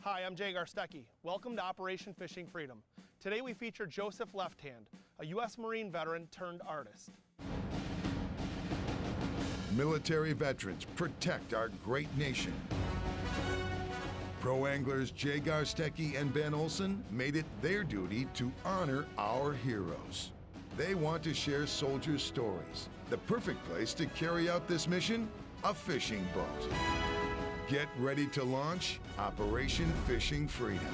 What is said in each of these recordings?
Hi, I'm Jay Garstecki. Welcome to Operation Fishing Freedom. Today we feature Joseph Lefthand, a U.S. Marine veteran turned artist. Military veterans protect our great nation. Pro anglers Jay Garstecki and Ben Olson made it their duty to honor our heroes. They want to share soldiers' stories. The perfect place to carry out this mission? A fishing boat. Get ready to launch Operation Fishing Freedom.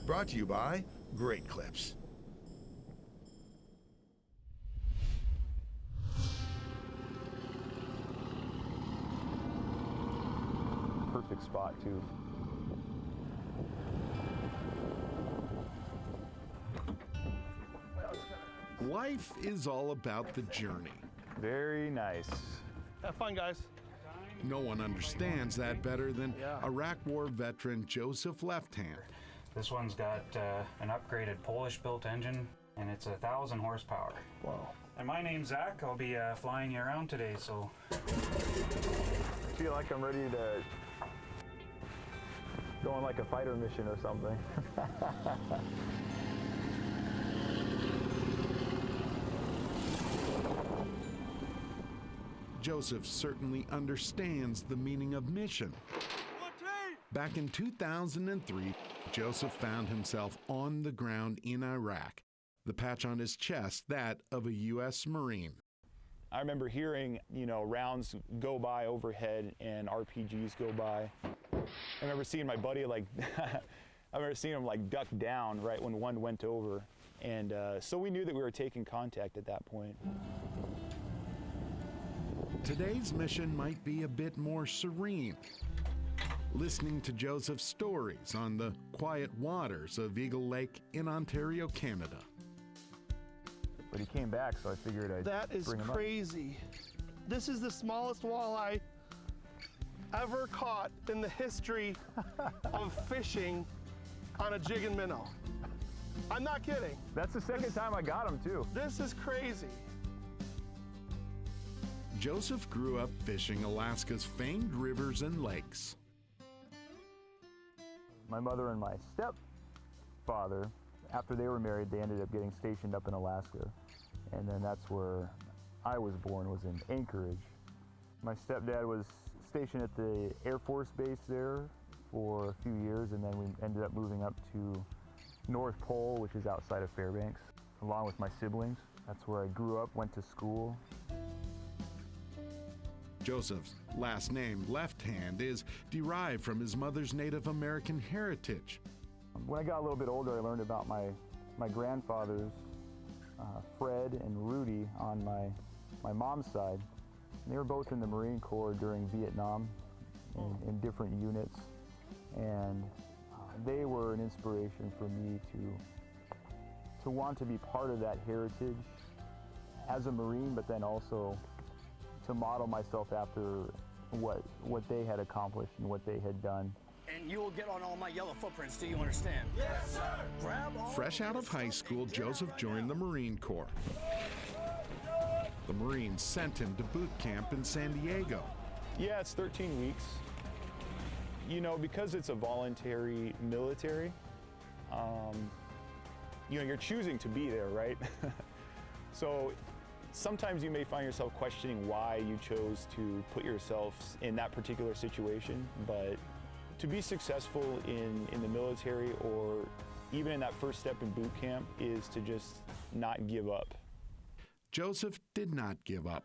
Brought to you by Great Clips. Perfect spot too. Life is all about the journey. Very nice. Have fun, guys. No one understands that better than Iraq War veteran Joseph Lefthand. This one's got an upgraded Polish-built engine, and it's 1,000 horsepower. Wow. And my name's Zach. I'll be flying you around today, so... I feel like I'm ready to go on like a fighter mission or something. Joseph certainly understands the meaning of mission. Back in 2003, Joseph found himself on the ground in Iraq. The patch on his chest, that of a U.S. Marine. I remember hearing, rounds go by overhead and RPGs go by. I remember seeing my buddy duck down right when one went over. And so we knew that we were taking contact at that point. Today's mission might be a bit more serene. Listening to Joseph's stories on the quiet waters of Eagle Lake in Ontario, Canada. But he came back, so I figured I'd That is bring him crazy. This is the smallest walleye ever caught in the history of fishing on a jig and minnow. I'm not kidding. That's the second time I got him too. This is crazy. Joseph grew up fishing Alaska's famed rivers and lakes. My mother and my stepfather, after they were married, they ended up getting stationed up in Alaska. And then that's where I was born, was in Anchorage. My stepdad was stationed at the Air Force Base there for a few years, and then we ended up moving up to North Pole, which is outside of Fairbanks, along with my siblings. That's where I grew up, went to school. Joseph's last name, Lefthand, is derived from his mother's Native American heritage. When I got a little bit older, I learned about my grandfathers, Fred and Rudy, on my mom's side. And they were both in the Marine Corps during Vietnam in different units. And they were an inspiration for me to want to be part of that heritage as a Marine, but then also to model myself after what they had accomplished and what they had done. And you will get on all my yellow footprints, do you understand? Yes, sir! Grab all Fresh out of high school, Joseph joined the Marine Corps. The Marines sent him to boot camp in San Diego. Yeah, it's 13 weeks. Because it's a voluntary military, you're choosing to be there, right? So sometimes you may find yourself questioning why you chose to put yourself in that particular situation, but to be successful in the military, or even in that first step in boot camp, is to just not give up. Joseph did not give up.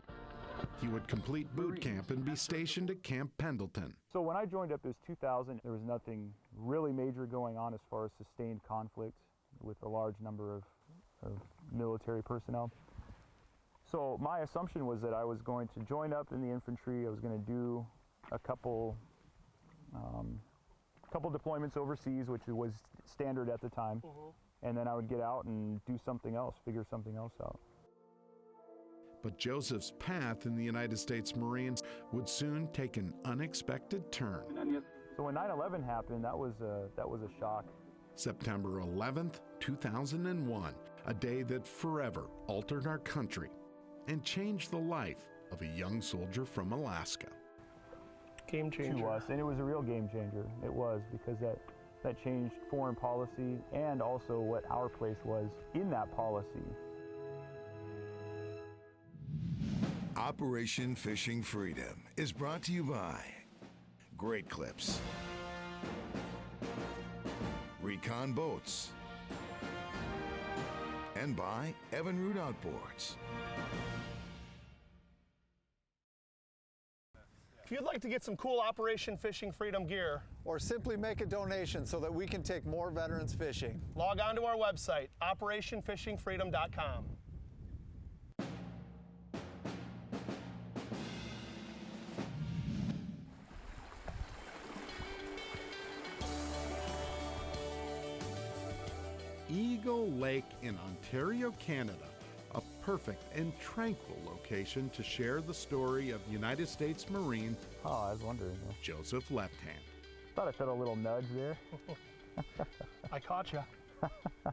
He would complete boot camp and be stationed at Camp Pendleton. So when I joined up, it was 2000. There was nothing really major going on as far as sustained conflict with a large number of military personnel. So my assumption was that I was going to join up in the infantry. I was going to do a couple deployments overseas, which was standard at the time, and then I would get out and do something else, figure something else out. But Joseph's path in the United States Marines would soon take an unexpected turn. So when 9/11 happened, that was a shock. September 11th, 2001, a day that forever altered our country and changed the life of a young soldier from Alaska. Game changer. to us, and it was a real game changer. It was, because that changed foreign policy and also what our place was in that policy. Operation Fishing Freedom is brought to you by Great Clips, Recon Boats, and by Evan Root Outboards. If you'd like to get some cool Operation Fishing Freedom gear, Or simply make a donation so that we can take more veterans fishing. log on to our website, operationfishingfreedom.com. Eagle Lake in Ontario, Canada, a perfect and tranquil location to share the story of United States Marine Oh, I was wondering. Joseph Lefthand. Thought I felt a little nudge there. I caught you. I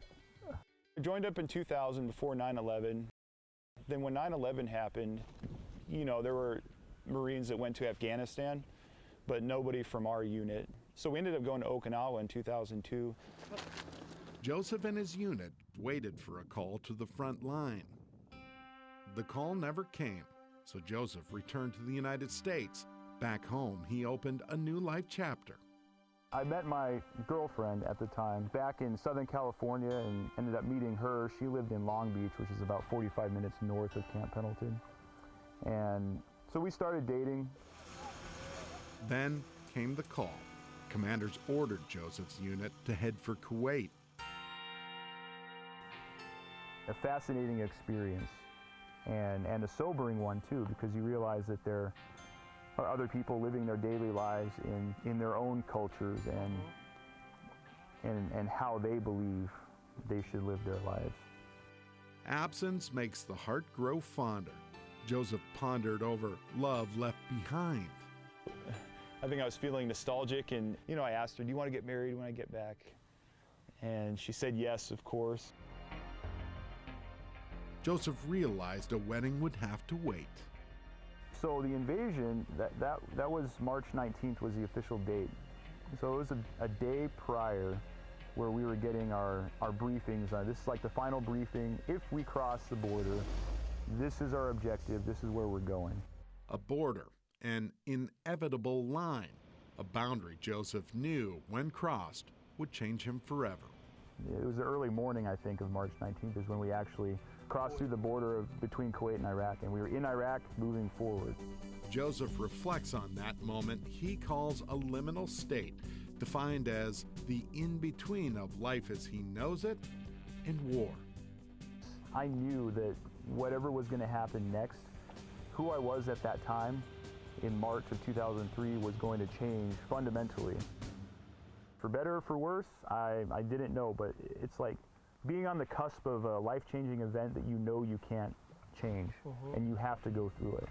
joined up in 2000 before 9/11. Then when 9/11 happened, you know, there were Marines that went to Afghanistan, but nobody from our unit. So we ended up going to Okinawa in 2002. Joseph and his unit waited for a call to the front line. The call never came, so Joseph returned to the United States. Back home, he opened a new life chapter. I met my girlfriend at the time back in Southern California and ended up meeting her. She lived in Long Beach, which is about 45 minutes north of Camp Pendleton. And so we started dating. Then came the call. Commanders ordered Joseph's unit to head for Kuwait. A fascinating experience and a sobering one too, because you realize that there are other people living their daily lives in their own cultures and how they believe they should live their lives. Absence makes the heart grow fonder. Joseph pondered over love left behind. I think I was feeling nostalgic, and you know, I asked her, do you want to get married when I get back? And she said yes, of course. Joseph realized a wedding would have to wait. So the invasion, that was March 19th was the official date. So it was a day prior where we were getting our briefings. This is like the final briefing. If we cross the border, this is our objective, this is where we're going. A border, an inevitable line, a boundary Joseph knew, when crossed, would change him forever. It was the early morning, I think, of March 19th is when we actually crossed through the border between Kuwait and Iraq, and we were in Iraq moving forward. Joseph reflects on that moment he calls a liminal state, defined as the in-between of life as he knows it and war. I knew that whatever was going to happen next, who I was at that time in March of 2003 was going to change fundamentally. For better or for worse, I didn't know, but it's like being on the cusp of a life-changing event that you know you can't change, and you have to go through it.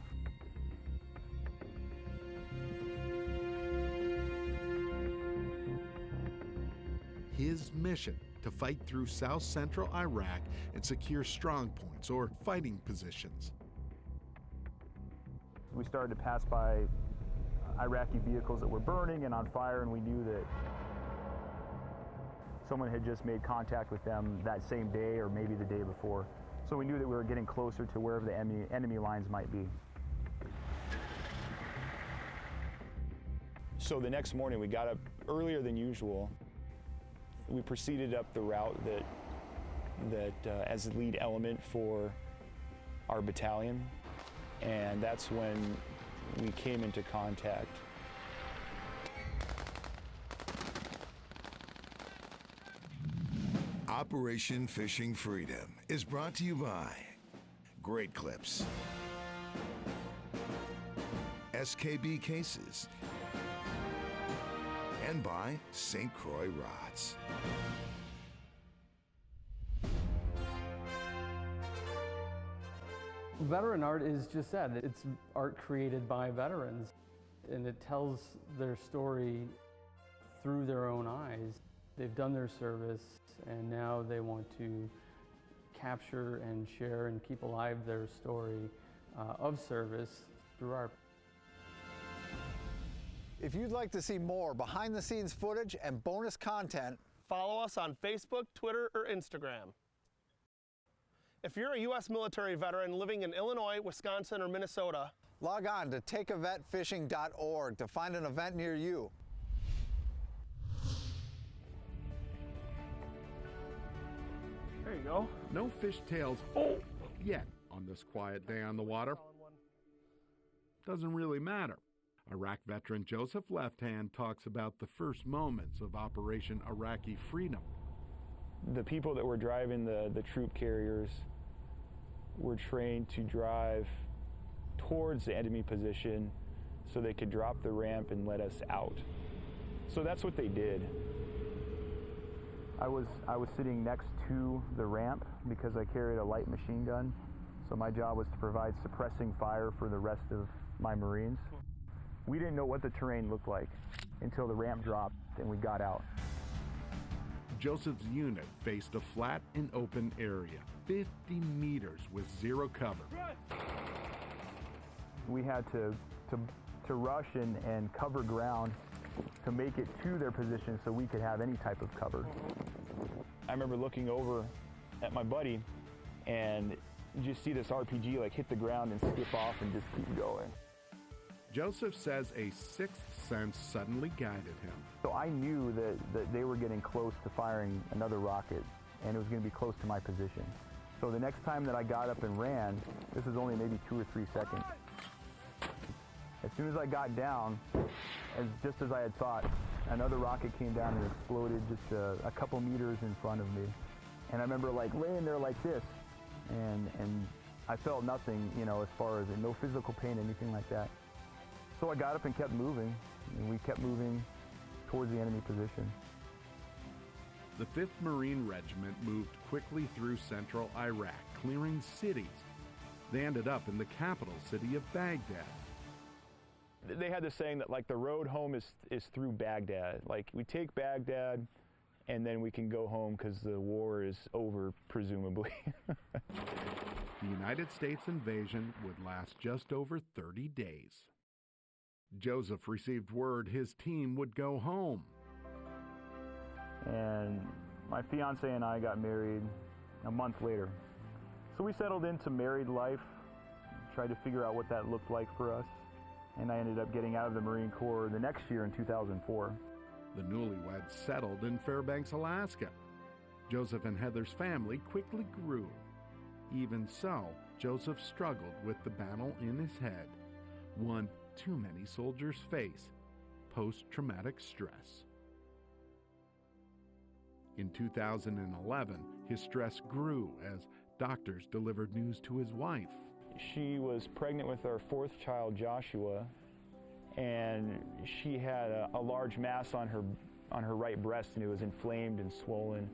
His mission to fight through South Central Iraq and secure strong points or fighting positions. We started to pass by Iraqi vehicles that were burning and on fire, and we knew that someone had just made contact with them that same day or maybe the day before. So we knew that we were getting closer to wherever the enemy lines might be. So the next morning we got up earlier than usual. We proceeded up the route that as the lead element for our battalion, and that's when we came into contact. Operation Fishing Freedom is brought to you by Great Clips, SKB Cases, and by St. Croix Rods. Veteran art is just that. It's art created by veterans, and it tells their story through their own eyes. They've done their service, and now they want to capture and share and keep alive their story of service through art. If you'd like to see more behind-the-scenes footage and bonus content, follow us on Facebook, Twitter, or Instagram. If you're a U.S. military veteran living in Illinois, Wisconsin, or Minnesota, log on to takeavetfishing.org to find an event near you. there you go. No fishtails yet on this quiet day on the water. Doesn't really matter. Iraq veteran Joseph Lefthand talks about the first moments of Operation Iraqi Freedom. The people that were driving the troop carriers were trained to drive towards the enemy position so they could drop the ramp and let us out. So that's what they did. I was sitting next to the ramp because I carried a light machine gun. So my job was to provide suppressing fire for the rest of my Marines. We didn't know what the terrain looked like until the ramp dropped and we got out. Joseph's unit faced a flat and open area, 50 meters with zero cover. We had to rush and cover ground to make it to their position so we could have any type of cover. I remember looking over at my buddy and you just see this RPG like hit the ground and skip off and just keep going. Joseph says a sixth sense suddenly guided him. So I knew that they were getting close to firing another rocket and it was going to be close to my position. So the next time that I got up and ran, this was only maybe 2 or 3 seconds. As soon as I got down, just as I had thought, another rocket came down and exploded just a couple meters in front of me. And I remember like laying there like this and I felt nothing, you know, as far as no physical pain, anything like that. So I got up and kept moving, and we kept moving towards the enemy position. The 5th Marine Regiment moved quickly through central Iraq, clearing cities. They ended up in the capital city of Baghdad. They had this saying that like the road home is through Baghdad. Like we take Baghdad and then we can go home because the war is over, presumably. The United States invasion would last just over 30 days. Joseph received word his team would go home. And my fiance and I got married a month later. So we settled into married life, tried to figure out what that looked like for us. And I ended up getting out of the Marine Corps the next year in 2004. The newlyweds settled in Fairbanks, Alaska. Joseph and Heather's family quickly grew. Even so, Joseph struggled with the battle in his head. One too many soldiers face, post-traumatic stress. In 2011, his stress grew as doctors delivered news to his wife. She was pregnant with our 4th child, Joshua, and she had a large mass on her right breast, and it was inflamed and swollen.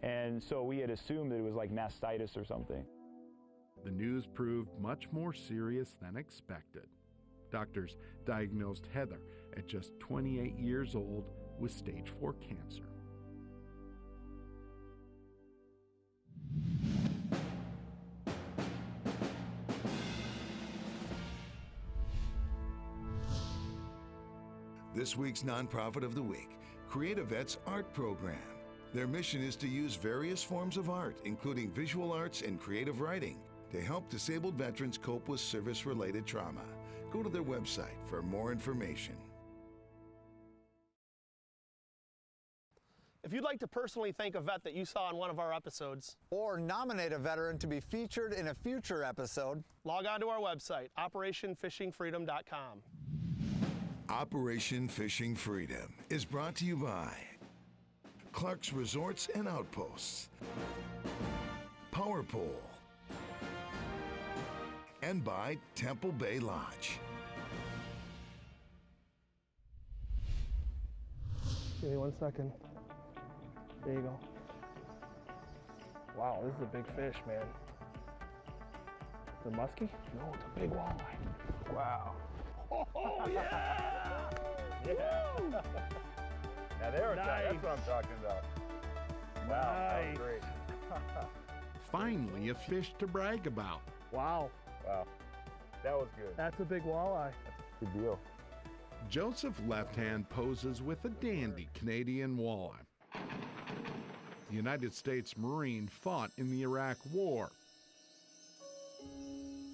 And so we had assumed that it was like mastitis or something. The news proved much more serious than expected. Doctors diagnosed Heather at just 28 years old with stage 4 cancer. This week's nonprofit of the week, CreatiVets Art Program. Their mission is to use various forms of art, including visual arts and creative writing, to help disabled veterans cope with service-related trauma. Go to their website for more information. If you'd like to personally thank a vet that you saw in one of our episodes, or nominate a veteran to be featured in a future episode, log on to our website, operationfishingfreedom.com. Operation Fishing Freedom is brought to you by Clark's Resorts and Outposts, Power Pole, and by Temple Bay Lodge. Give me 1 second. There you go. Wow, this is a big fish, man. Is it musky? No, it's a big walleye. Wow. Oh, yeah! Yeah. Now there, nice. That's what I'm talking about. Wow, that was great. Finally, a fish to brag about. Wow. Wow, that was good. That's a big walleye. Good deal. Joseph Lefthand poses with a dandy Canadian walleye. The United States Marine fought in the Iraq War.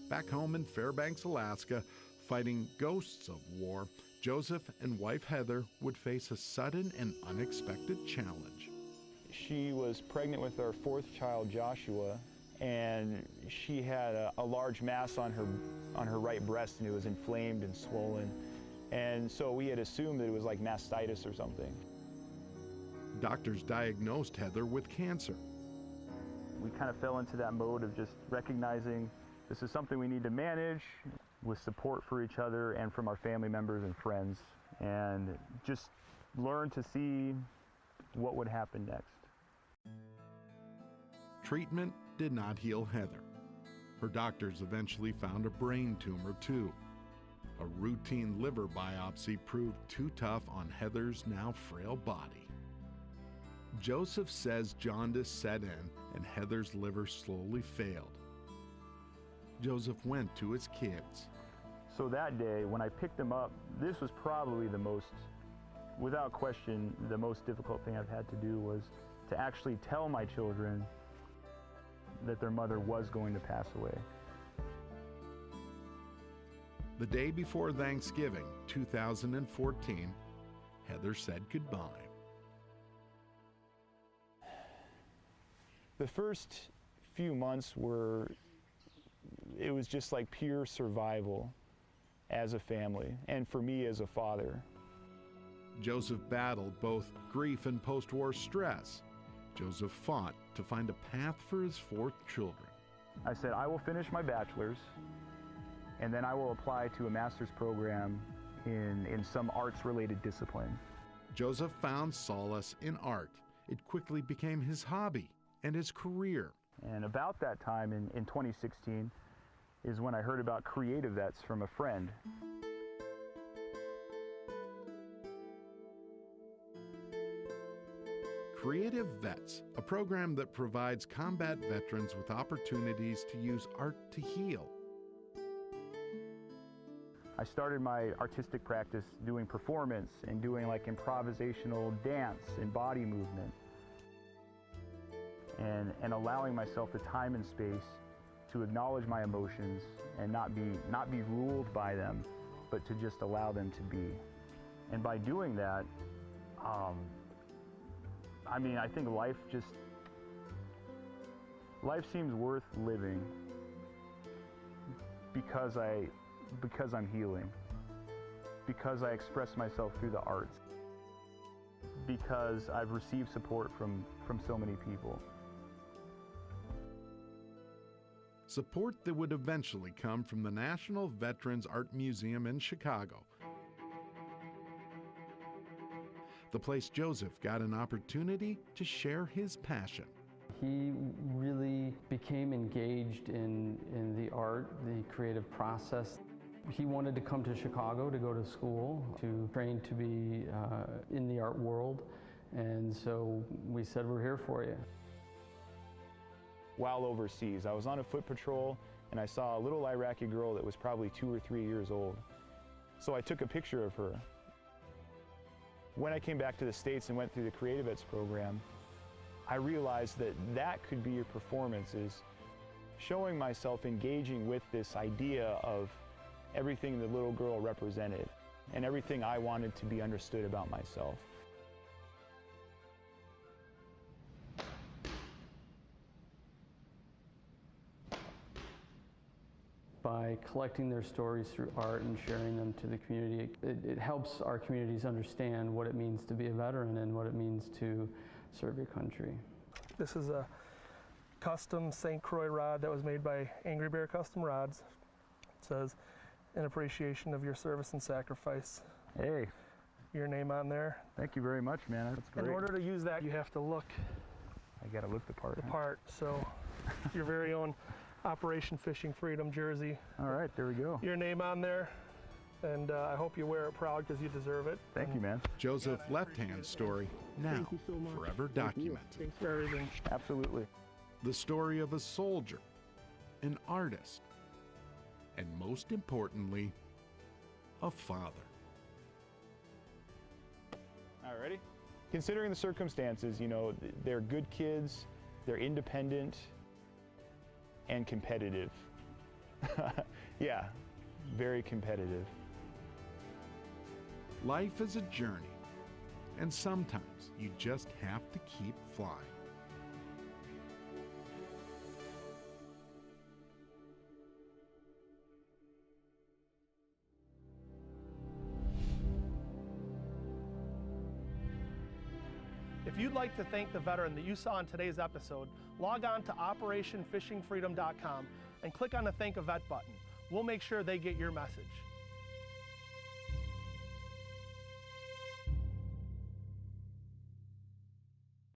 Back home in Fairbanks, Alaska, fighting ghosts of war, Joseph and wife Heather would face a sudden and unexpected challenge. She was pregnant with our fourth child, Joshua, and she had a large mass on her right breast, and it was inflamed and swollen. And so we had assumed that it was like mastitis or something. Doctors diagnosed Heather with cancer. We kind of fell into that mode of just recognizing this is something we need to manage with support for each other and from our family members and friends, and just learn to see what would happen next. Treatment did not heal Heather. Her doctors eventually found a brain tumor too. A routine liver biopsy proved too tough on Heather's now frail body. Joseph says jaundice set in and Heather's liver slowly failed. Joseph went to his kids. So that day, when I picked them up, this was probably the most, without question, the most difficult thing I've had to do was to actually tell my children that their mother was going to pass away. The day before Thanksgiving, 2014, Heather said goodbye. The first few months it was just like pure survival as a family, and for me as a father. Joseph battled both grief and post-war stress. Joseph fought to find a path for his 4 children. I said, I will finish my bachelor's, and then I will apply to a master's program in some arts-related discipline. Joseph found solace in art. It quickly became his hobby and his career. And about that time in 2016 is when I heard about CreatiVets from a friend. CreatiVets, a program that provides combat veterans with opportunities to use art to heal. I started my artistic practice doing performance and doing like improvisational dance and body movement, and allowing myself the time and space to acknowledge my emotions and not be ruled by them, but to just allow them to be. And by doing that, I think life seems worth living because I'm healing, because I express myself through the arts, because I've received support from so many people. Support that would eventually come from the National Veterans Art Museum in Chicago. The place Joseph got an opportunity to share his passion. He really became engaged in the art, the creative process. He wanted to come to Chicago to go to school, to train to be in the art world, and so we said, we're here for you. While overseas, I was on a foot patrol and I saw a little Iraqi girl that was probably 2 or 3 years old. So I took a picture of her. When I came back to the States and went through the CreatiVets program, I realized that could be your performance, is showing myself engaging with this idea of everything the little girl represented and everything I wanted to be understood about myself. By collecting their stories through art and sharing them to the community, it helps our communities understand what it means to be a veteran and what it means to serve your country. This is a custom St. Croix rod that was made by Angry Bear Custom Rods. It says, in appreciation of your service and sacrifice. Hey. Your name on there. Thank you very much, man. That's great. In order to use that, you have to look I gotta look the part. So your very own Operation Fishing Freedom jersey. All right, there we go. Your name on there, and I hope you wear it proud because you deserve it. Thank you, man. Joseph Lefthand's story, now forever documented. Thanks for everything. Absolutely. The story of a soldier, an artist, and most importantly, a father. right, ready? Considering the circumstances, you know, they're good kids, they're independent, and competitive. Yeah, very competitive. Life is a journey, and sometimes you just have to keep flying. If you'd like to thank the veteran that you saw in today's episode, log on to OperationFishingFreedom.com and click on the Thank a Vet button. We'll make sure they get your message.